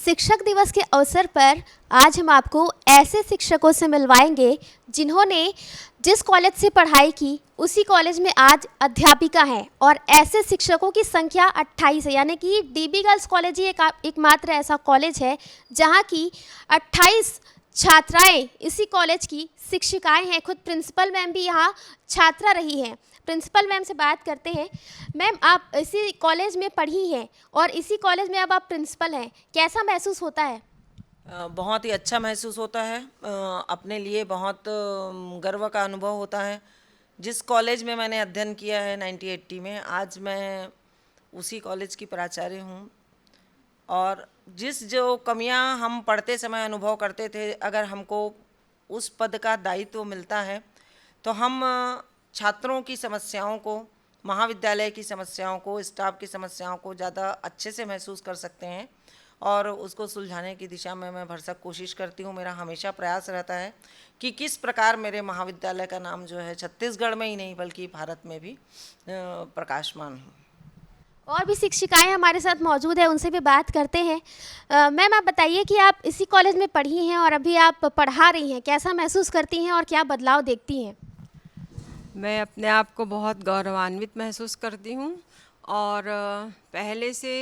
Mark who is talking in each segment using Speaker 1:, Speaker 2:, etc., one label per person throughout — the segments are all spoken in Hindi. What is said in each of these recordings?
Speaker 1: शिक्षक दिवस के अवसर पर आज हम आपको ऐसे शिक्षकों से मिलवाएंगे जिन्होंने जिस कॉलेज से पढ़ाई की उसी कॉलेज में आज अध्यापिका हैं और ऐसे शिक्षकों की संख्या 28 है। यानी कि डीबी गर्ल्स कॉलेज ही एकमात्र ऐसा कॉलेज है जहां की 28 छात्राएं इसी कॉलेज की शिक्षिकाएं हैं। खुद प्रिंसिपल मैम भी यहाँ छात्रा रही हैं। प्रिंसिपल मैम से बात करते हैं। मैम, आप इसी कॉलेज में पढ़ी हैं और इसी कॉलेज में अब आप प्रिंसिपल हैं, कैसा महसूस होता है?
Speaker 2: बहुत ही अच्छा महसूस होता है। अपने लिए बहुत गर्व का अनुभव होता है। जिस कॉलेज में मैंने अध्ययन किया है 1980 में, आज मैं उसी कॉलेज की प्राचार्य हूँ। और जो कमियां हम पढ़ते समय अनुभव करते थे, अगर हमको उस पद का दायित्व मिलता है तो हम छात्रों की समस्याओं को, महाविद्यालय की समस्याओं को, स्टाफ की समस्याओं को ज़्यादा अच्छे से महसूस कर सकते हैं और उसको सुलझाने की दिशा में मैं भरसक कोशिश करती हूँ। मेरा हमेशा प्रयास रहता है कि किस प्रकार मेरे महाविद्यालय का नाम जो है छत्तीसगढ़ में ही नहीं बल्कि भारत में भी प्रकाशमान हो।
Speaker 1: और भी शिक्षिकाएं हमारे साथ मौजूद है, उनसे भी बात करते हैं। मैम, आप बताइए कि आप इसी कॉलेज में पढ़ी हैं और अभी आप पढ़ा रही हैं, कैसा महसूस करती हैं और क्या बदलाव देखती हैं?
Speaker 3: मैं अपने आप को बहुत गौरवान्वित महसूस करती हूँ और पहले से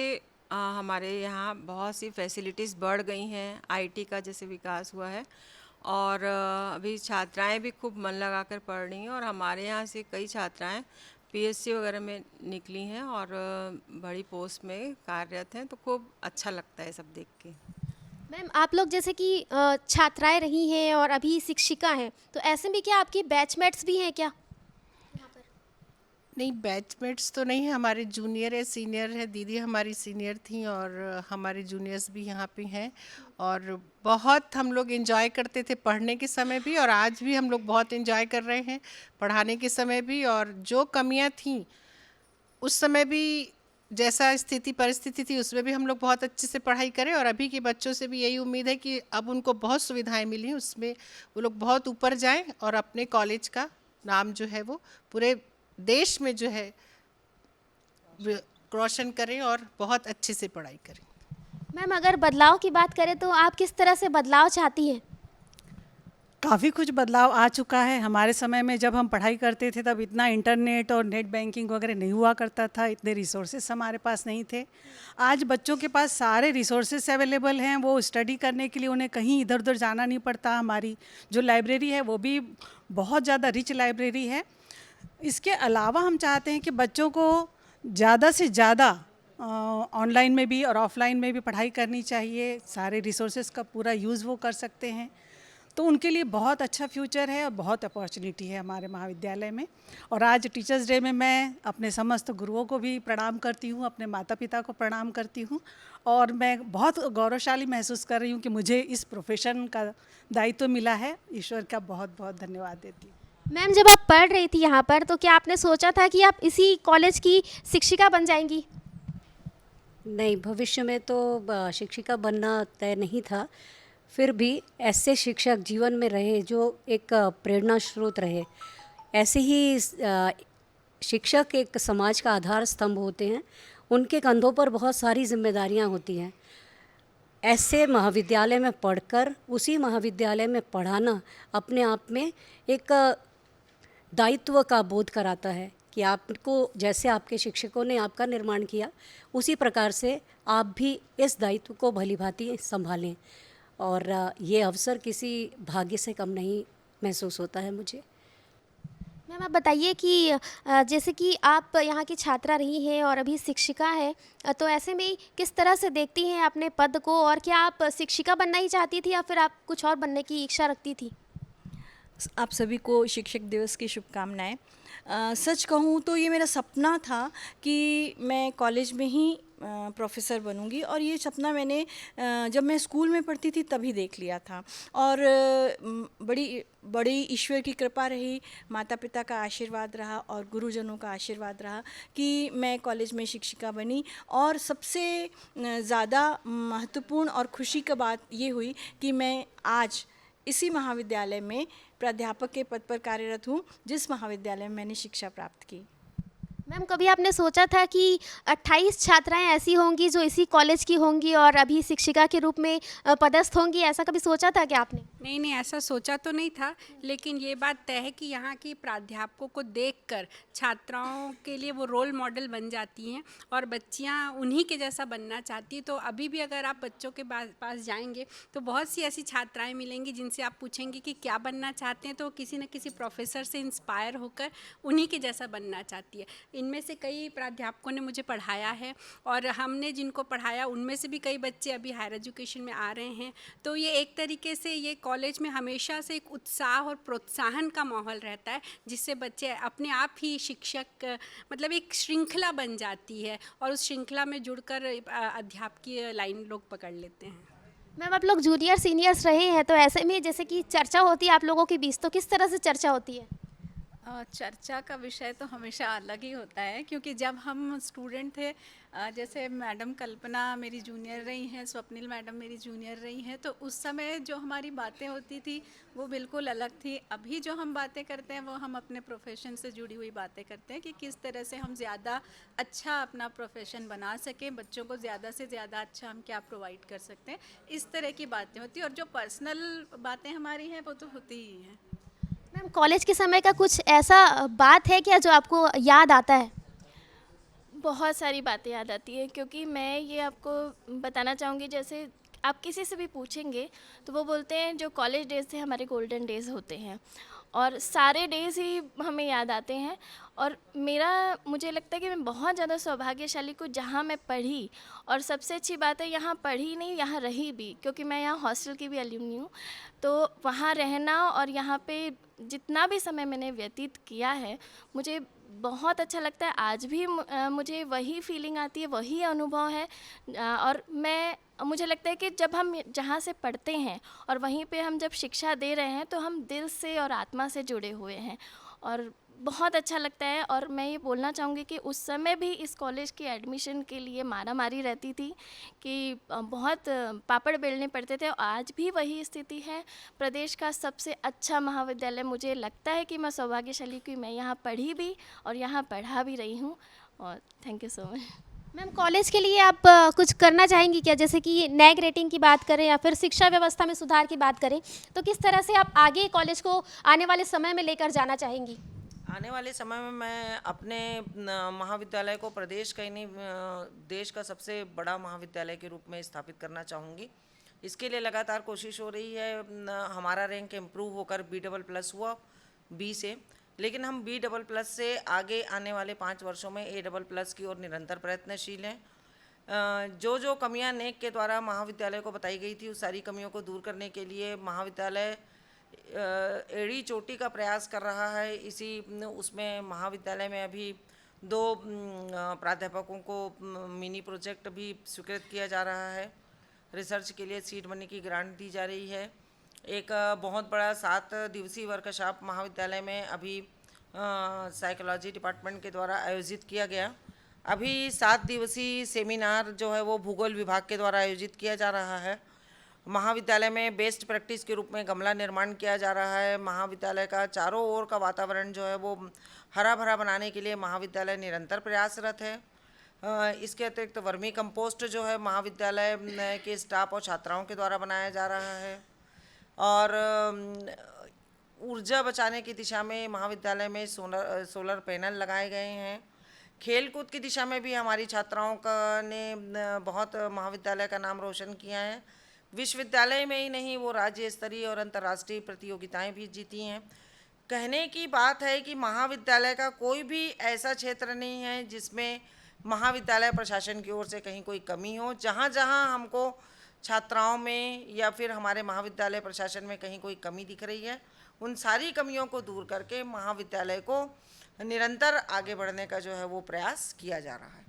Speaker 3: हमारे यहाँ बहुत सी फैसिलिटीज़ बढ़ गई हैं। आईटी का जैसे विकास हुआ है और अभी छात्राएं भी खूब मन लगाकर पढ़ रही हैं और हमारे यहाँ से कई छात्राएं पीएससी वगैरह में निकली हैं और बड़ी पोस्ट में कार्यरत हैं, तो खूब अच्छा लगता है सब देख के।
Speaker 1: मैम, आप लोग जैसे कि छात्राएं रही हैं और अभी शिक्षिका हैं, तो ऐसे में क्या आपकी बैचमेट्स भी हैं क्या?
Speaker 4: नहीं, बैचमेट्स तो नहीं है, हमारे जूनियर है, सीनियर है। दीदी हमारी सीनियर थी और हमारे जूनियर्स भी यहाँ पे हैं और बहुत हम लोग एंजॉय करते थे पढ़ने के समय भी, और आज भी हम लोग बहुत एंजॉय कर रहे हैं पढ़ाने के समय भी। और जो कमियाँ थीं उस समय भी, जैसा स्थिति परिस्थिति थी उसमें भी हम लोग बहुत अच्छे से पढ़ाई करें। और अभी के बच्चों से भी यही उम्मीद है कि अब उनको बहुत सुविधाएं मिली हैं, उसमें वो लोग बहुत ऊपर जाएं और अपने कॉलेज का नाम जो है वो पूरे देश में जो है रोशन करें और बहुत अच्छे से पढ़ाई करें।
Speaker 1: मैम, अगर बदलाव की बात करें तो आप किस तरह से बदलाव चाहती हैं?
Speaker 5: काफ़ी कुछ बदलाव आ चुका है। हमारे समय में जब हम पढ़ाई करते थे तब इतना इंटरनेट और नेट बैंकिंग वगैरह नहीं हुआ करता था, इतने रिसोर्सेस हमारे पास नहीं थे। आज बच्चों के पास सारे रिसोर्सेस अवेलेबल हैं। वो स्टडी करने के लिए उन्हें कहीं इधर उधर जाना नहीं पड़ता। हमारी जो लाइब्रेरी है वो भी बहुत ज़्यादा रिच लाइब्रेरी है। इसके अलावा हम चाहते हैं कि बच्चों को ज़्यादा से ज़्यादा ऑनलाइन में भी और ऑफलाइन में भी पढ़ाई करनी चाहिए। सारे रिसोर्सेज का पूरा यूज़ वो कर सकते हैं, तो उनके लिए बहुत अच्छा फ्यूचर है और बहुत अपॉर्चुनिटी है हमारे महाविद्यालय में। और आज टीचर्स डे में मैं अपने समस्त गुरुओं को भी प्रणाम करती हूँ, अपने माता पिता को प्रणाम करती हूँ और मैं बहुत गौरवशाली महसूस कर रही हूँ कि मुझे इस प्रोफेशन का दायित्व मिला है। ईश्वर का बहुत बहुत धन्यवाद देती हूँ।
Speaker 1: मैम, जब आप पढ़ रही थी यहाँ पर तो क्या आपने सोचा था कि आप इसी कॉलेज की शिक्षिका बन जाएंगी?
Speaker 6: नहीं, भविष्य में तो शिक्षिका बनना तय नहीं था। फिर भी ऐसे शिक्षक जीवन में रहे जो एक प्रेरणा स्रोत रहे। ऐसे ही शिक्षक एक समाज का आधार स्तंभ होते हैं। उनके कंधों पर बहुत सारी जिम्मेदारियां होती हैं। ऐसे महाविद्यालय में पढ़कर उसी महाविद्यालय में पढ़ाना अपने आप में एक दायित्व का बोध कराता है कि आपको, जैसे आपके शिक्षकों ने आपका निर्माण किया, उसी प्रकार से आप भी इस दायित्व को भलीभांति संभालें। और ये अवसर किसी भाग्य से कम नहीं महसूस होता है मुझे।
Speaker 1: मैम, आप बताइए कि जैसे कि आप यहाँ की छात्रा रही हैं और अभी शिक्षिका हैं, तो ऐसे में किस तरह से देखती हैं अपने पद को, और क्या आप शिक्षिका बनना ही चाहती थी या फिर आप कुछ और बनने की इच्छा रखती थी?
Speaker 7: आप सभी को शिक्षक दिवस की शुभकामनाएं। सच कहूँ तो ये मेरा सपना था कि मैं कॉलेज में ही प्रोफेसर बनूंगी, और ये सपना मैंने जब मैं स्कूल में पढ़ती थी तभी देख लिया था। और बड़ी बड़ी ईश्वर की कृपा रही, माता पिता का आशीर्वाद रहा और गुरुजनों का आशीर्वाद रहा कि मैं कॉलेज में शिक्षिका बनी। और सबसे ज़्यादा महत्वपूर्ण और खुशी की बात ये हुई कि मैं आज इसी महाविद्यालय में प्राध्यापक के पद पर कार्यरत हूँ, जिस महाविद्यालय में मैंने शिक्षा प्राप्त की।
Speaker 1: मैम कभी आपने सोचा था कि 28 छात्राएं ऐसी होंगी जो इसी कॉलेज की होंगी और अभी शिक्षिका के रूप में पदस्थ होंगी, ऐसा कभी सोचा था क्या आपने?
Speaker 8: नहीं नहीं, ऐसा सोचा तो नहीं था, लेकिन ये बात तय है कि यहाँ की प्राध्यापकों को देखकर छात्राओं के लिए वो रोल मॉडल बन जाती हैं और बच्चियाँ उन्हीं के जैसा बनना चाहती हैं। तो अभी भी अगर आप बच्चों के पास जाएंगे तो बहुत सी ऐसी छात्राएं मिलेंगी जिनसे आप पूछेंगे कि क्या बनना चाहते हैं, तो किसी न किसी प्रोफेसर से इंस्पायर होकर उन्हीं के जैसा बनना चाहती है। इनमें से कई प्राध्यापकों ने मुझे पढ़ाया है और हमने जिनको पढ़ाया उनमें से भी कई बच्चे अभी हायर एजुकेशन में आ रहे हैं। तो ये एक तरीके से ये कॉलेज में हमेशा से एक उत्साह और प्रोत्साहन का माहौल रहता है, जिससे बच्चे अपने आप ही शिक्षक मतलब एक श्रृंखला बन जाती है और उस श्रृंखला में जुड़कर अध्यापकीय लाइन लोग पकड़ लेते हैं।
Speaker 1: मैम आप लोग जूनियर सीनियर्स रहे हैं, तो ऐसे में जैसे कि चर्चा होती है आप लोगों के बीच, तो किस तरह से चर्चा होती है?
Speaker 9: चर्चा का विषय तो हमेशा अलग ही होता है, क्योंकि जब हम स्टूडेंट थे, जैसे मैडम कल्पना मेरी जूनियर रही हैं, स्वप्निल मैडम मेरी जूनियर रही हैं, तो उस समय जो हमारी बातें होती थी वो बिल्कुल अलग थी। अभी जो हम बातें करते हैं वो हम अपने प्रोफेशन से जुड़ी हुई बातें करते हैं कि किस तरह से हम ज़्यादा अच्छा अपना प्रोफेशन बना सकें, बच्चों को ज़्यादा से ज़्यादा अच्छा हम क्या प्रोवाइड कर सकते हैं, इस तरह की बातें होती हैं। और जो पर्सनल बातें हमारी हैं वो तो होती ही हैं।
Speaker 1: मैम कॉलेज के समय का कुछ ऐसा बात है क्या जो आपको याद आता है?
Speaker 10: बहुत सारी बातें याद आती हैं, क्योंकि मैं ये आपको बताना चाहूँगी, जैसे आप किसी से भी पूछेंगे तो वो बोलते हैं जो कॉलेज डेज़ थे हमारे गोल्डन डेज़ होते हैं और सारे डेज़ ही हमें याद आते हैं। और मुझे लगता है कि मैं बहुत ज़्यादा सौभाग्यशाली को जहाँ मैं पढ़ी, और सबसे अच्छी बात है यहाँ पढ़ी नहीं यहाँ रही भी, क्योंकि मैं यहाँ हॉस्टल की भी अलुमनी हूँ। तो वहाँ रहना और यहाँ पे जितना भी समय मैंने व्यतीत किया है मुझे बहुत अच्छा लगता है। आज भी मुझे वही फीलिंग आती है, वही अनुभव है। और मुझे लगता है कि जब हम जहाँ से पढ़ते हैं और वहीं पे हम जब शिक्षा दे रहे हैं तो हम दिल से और आत्मा से जुड़े हुए हैं और बहुत अच्छा लगता है। और मैं ये बोलना चाहूँगी कि उस समय भी इस कॉलेज की एडमिशन के लिए मारामारी रहती थी कि बहुत पापड़ बेलने पड़ते थे। आज भी वही स्थिति है। प्रदेश का सबसे अच्छा महाविद्यालय, मुझे लगता है कि मैं सौभाग्यशाली कि मैं यहाँ पढ़ी भी और यहाँ पढ़ा भी रही हूँ। और thank you so much.
Speaker 1: Ma'am college के लिए आप कुछ करना चाहेंगी क्या? जैसे कि नैक रेटिंग की बात करें या फिर शिक्षा व्यवस्था में सुधार की बात करें, तो किस तरह से आप आगे कॉलेज को आने वाले समय में लेकर जाना चाहेंगी?
Speaker 2: आने वाले समय में मैं अपने महाविद्यालय को प्रदेश का ही नहीं देश का सबसे बड़ा महाविद्यालय के रूप में स्थापित करना चाहूँगी। इसके लिए लगातार कोशिश हो रही है। हमारा रैंक इम्प्रूव होकर B++ हुआ B से, लेकिन हम B++ से आगे आने वाले 5 वर्षों में A++ की ओर निरंतर प्रयत्नशील हैं। जो जो कमियां नेक के द्वारा महाविद्यालय को बताई गई थी उस सारी कमियों को दूर करने के लिए महाविद्यालय एड़ी चोटी का प्रयास कर रहा है। उसमें महाविद्यालय में अभी 2 प्राध्यापकों को मिनी प्रोजेक्ट भी स्वीकृत किया जा रहा है। रिसर्च के लिए सीड मनी की ग्रांट दी जा रही है। एक बहुत बड़ा 7 दिवसीय वर्कशॉप महाविद्यालय में अभी साइकोलॉजी डिपार्टमेंट के द्वारा आयोजित किया गया। अभी 7 दिवसीय सेमिनार जो है वो भूगोल विभाग के द्वारा आयोजित किया जा रहा है। महाविद्यालय में बेस्ट प्रैक्टिस के रूप में गमला निर्माण किया जा रहा है। महाविद्यालय का चारों ओर का वातावरण जो है वो हरा भरा बनाने के लिए महाविद्यालय निरंतर प्रयासरत है। इसके अतिरिक्त वर्मी कंपोस्ट जो है महाविद्यालय के स्टाफ और छात्राओं के द्वारा बनाया जा रहा है। और ऊर्जा बचाने की दिशा में महाविद्यालय में सोलर पैनल लगाए गए हैं। खेलकूद की दिशा में भी हमारी छात्राओं ने बहुत महाविद्यालय का नाम रोशन किया है। विश्वविद्यालय में ही नहीं, वो राज्य स्तरीय और अंतर्राष्ट्रीय प्रतियोगिताएं भी जीती हैं। कहने की बात है कि महाविद्यालय का कोई भी ऐसा क्षेत्र नहीं है जिसमें महाविद्यालय प्रशासन की ओर से कहीं कोई कमी हो। जहाँ जहाँ हमको छात्राओं में या फिर हमारे महाविद्यालय प्रशासन में कहीं कोई कमी दिख रही है, उन सारी कमियों को दूर करके महाविद्यालय को निरंतर आगे बढ़ने का जो है वो प्रयास किया जा रहा है।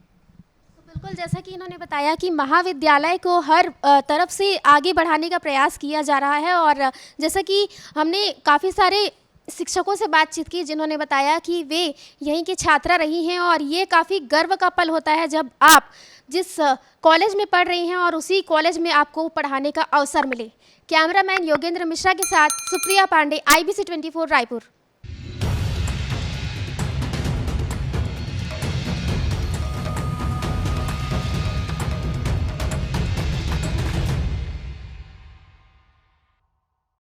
Speaker 1: बिल्कुल, जैसा कि इन्होंने बताया कि महाविद्यालय को हर तरफ से आगे बढ़ाने का प्रयास किया जा रहा है। और जैसा कि हमने काफ़ी सारे शिक्षकों से बातचीत की जिन्होंने बताया कि वे यहीं की छात्रा रही हैं और ये काफ़ी गर्व का पल होता है जब आप जिस कॉलेज में पढ़ रही हैं और उसी कॉलेज में आपको पढ़ाने का अवसर मिले। कैमरामैन योगेंद्र मिश्रा के साथ सुप्रिया पांडे, IBC 24 रायपुर।